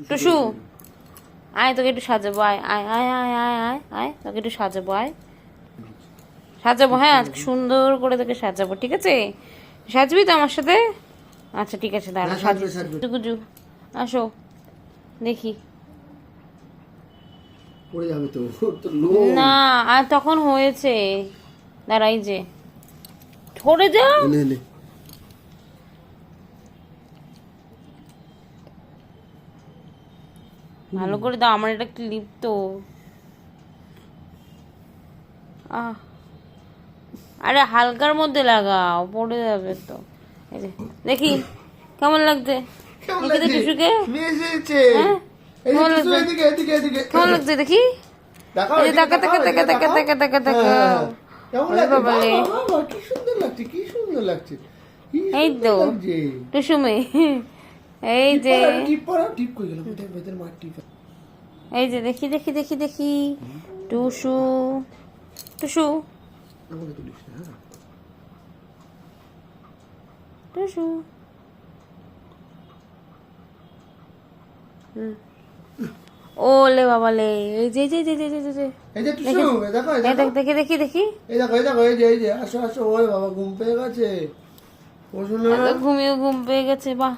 টুসু আয়, তোকে একটু সাজাবো, আয় আয় আয় আয় আয় আয় আয়, তোকে একটু সাজাবো, আয় সাজাবো। হ্যাঁ, আজকে সুন্দর করে তোকে সাজাবো, ঠিক আছে? সাজবি তো আমার সাথে? আচ্ছা ঠিক আছে, দাঁড়া সাজবি। গুজু আসো দেখি। পড়ে যাবে তো। না আর তখন হয়েছে, দাঁড়াই যে সরে যা। ভালো করে দাও, আমার এটা ক্লিপ তো। আরে হালকার মধ্যে লাগাও, পড়ে যাবে তো। এই যে দেখি কেমন লাগছে টুসুকে। হ্যাঁ কেমন লাগছে দেখি। এই তো টুসুমে, এই যে এই যে দেখি দেখি দেখি দেখি টুসু টুসু টুসু। ওলে বাবালে, এই যে যে যে যে যে যে এই যে টুসু, দেখো দেখি দেখি দেখি, এই দেখো এই যে আসো আসো। ওই বাবা ঘুম পেয়ে গেছে, ঘুমিয়ে ঘুম পেয়ে গেছে, বাহ।